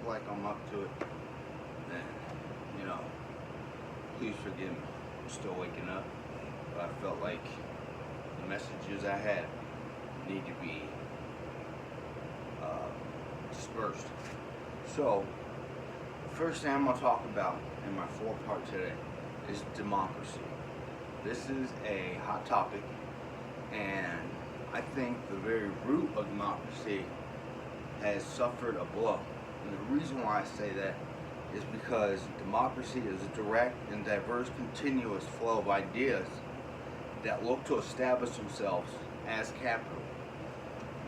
look like I'm up to it, then, you know, please forgive me. I'm still waking up, but I felt like the messages I had need to be dispersed. So, the first thing I'm going to talk about in my 4-part today is democracy. This is a hot topic, and I think the very root of democracy has suffered a blow. And the reason why I say that is because democracy is a direct and diverse continuous flow of ideas that look to establish themselves as capital.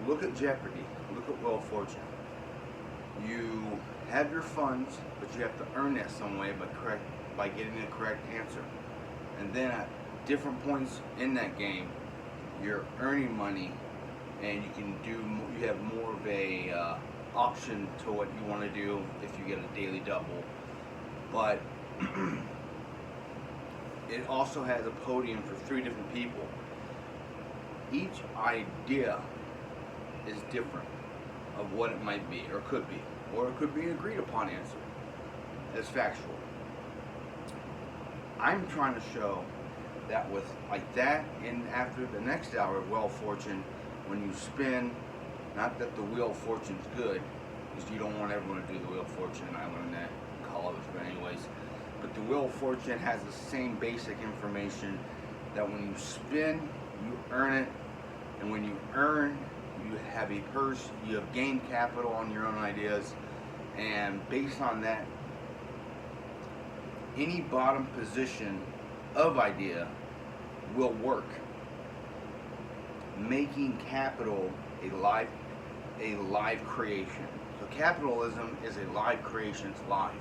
Look at Jeopardy, look at Wheel of Fortune. You have your funds, but you have to earn that some way by getting the correct answer. And then at different points in that game, you're earning money, and you have more of a option to what you want to do if you get a daily double. But it also has a podium for 3 different people. Each idea is different of what it might be, or could be, or it could be an agreed upon answer as factual. I'm trying to show that with like that, and after the next hour of Wheel of Fortune, when you spin, not that the Wheel of Fortune's good, because you don't want everyone to do the Wheel of Fortune, I learned that in college, but anyways, but the Wheel of Fortune has the same basic information that when you spin, you earn it, and when you earn, you have a purse, you have gained capital on your own ideas, and based on that, any bottom position of idea will work, making capital a live creation. So capitalism is a live creation, it's live.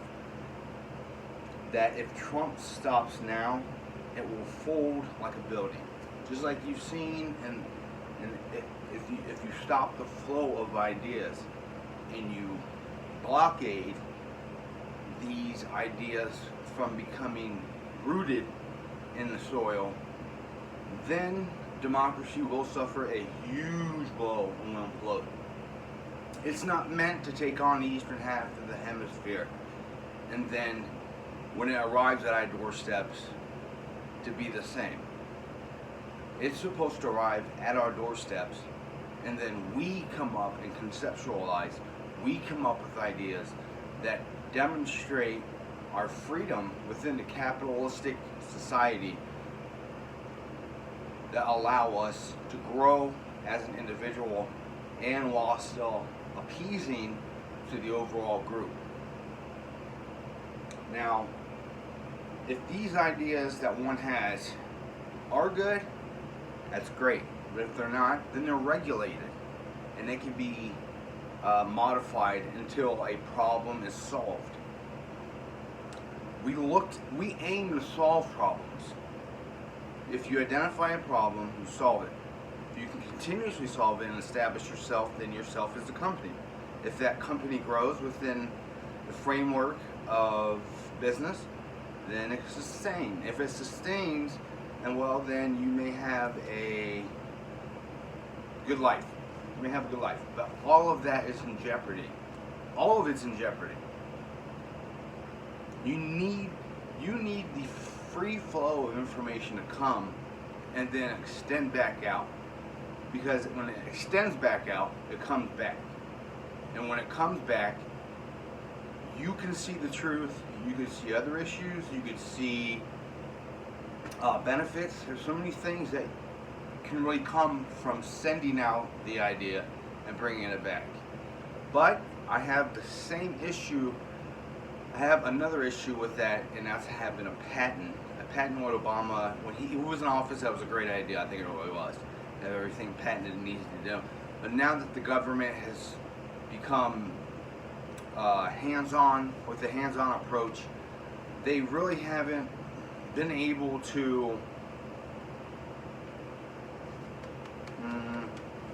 That if Trump stops now, it will fold like a building. Just like you've seen, and if you stop the flow of ideas and you blockade these ideas from becoming rooted in the soil, then democracy will suffer a huge blow and will implode. It's not meant to take on the eastern half of the hemisphere and then when it arrives at our doorsteps to be the same. It's supposed to arrive at our doorsteps, and then we come up and conceptualize, we come up with ideas that demonstrate our freedom within the capitalistic society that allow us to grow as an individual and while still appeasing to the overall group. Now, if these ideas that one has are good, that's great. But if they're not, then they're regulated, and they can be modified until a problem is solved. We aim to solve problems. If you identify a problem, you solve it. If you can continuously solve it and establish yourself, then yourself is the company. If that company grows within the framework of business, then it sustains. If it sustains, and well, then you may have a good life. You may have a good life. But all of that is in jeopardy. All of it's in jeopardy. You need the free flow of information to come and then extend back out. Because when it extends back out, it comes back. And when it comes back, you can see the truth, you can see other issues, you can see benefits. There's so many things that can really come from sending out the idea and bringing it back. But I have the same issue. I have another issue with that, and that's having a patent. A patent with Obama, when he was in office, that was a great idea. I think it really was. Have everything patented and easy to do. But now that the government has become hands-on, with the hands-on approach, they really haven't been able to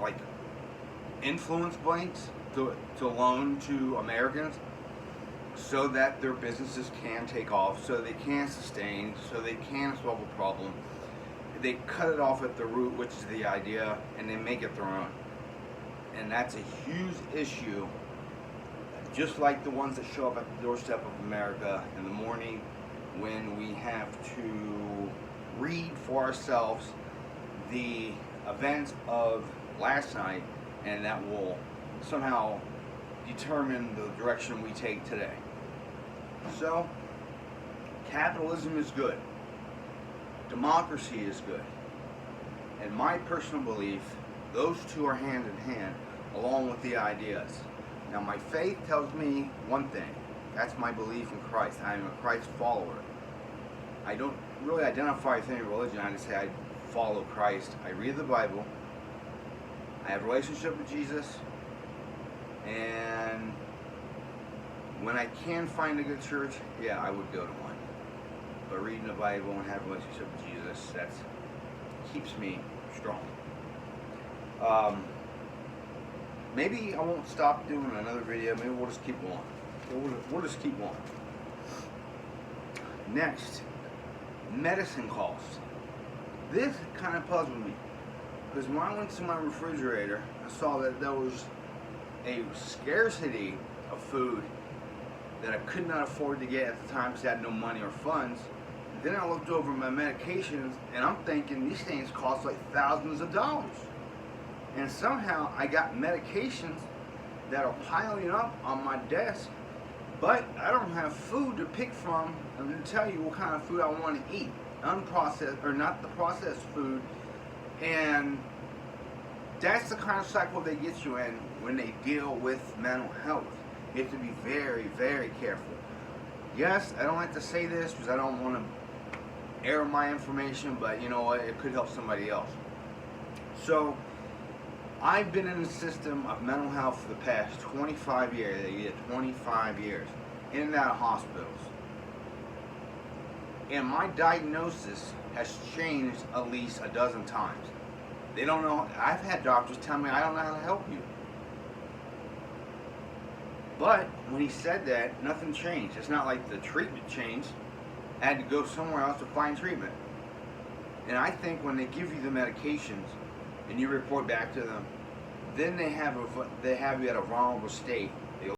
like influence blanks to loan to Americans so that their businesses can take off, so they can sustain, so they can solve a problem. They cut it off at the root, which is the idea, and they make it their own. And that's a huge issue just like the ones that show up at the doorstep of America in the morning when we have to read for ourselves the events of last night, and that will somehow determine the direction we take today. So, capitalism is good. Democracy is good. In my personal belief, those two are hand in hand, along with the ideas. Now, my faith tells me one thing. That's my belief in Christ. I am a Christ follower. I don't really identify with any religion. I just say I follow Christ. I read the Bible. I have a relationship with Jesus. And when I can find a good church, yeah, I would go to one. But reading the Bible and having a relationship with Jesus, that keeps me strong. Maybe I won't stop doing another video. Maybe we'll just keep going. We'll just keep going. Next, medicine costs. This kind of puzzled me, because when I went to my refrigerator, I saw that there was a scarcity of food that I could not afford to get at the time because I had no money or funds. Then I looked over my medications, and I'm thinking these things cost like thousands of dollars. And somehow I got medications that are piling up on my desk, but I don't have food to pick from and to tell you what kind of food I want to eat. Unprocessed, or not the processed food. And that's the kind of cycle they get you in when they deal with mental health. You have to be very, very careful. Yes, I don't like to say this because I don't want to air my information, but you know what, it could help somebody else. So, I've been in the system of mental health for the past 25 years, 25 years, in and out of hospitals. And my diagnosis has changed at least a dozen times. They don't know, I've had doctors tell me I don't know how to help you. But when he said that, nothing changed. It's not like the treatment changed. I had to go somewhere else to find treatment. And I think when they give you the medications and you report back to them, then they have you at a vulnerable state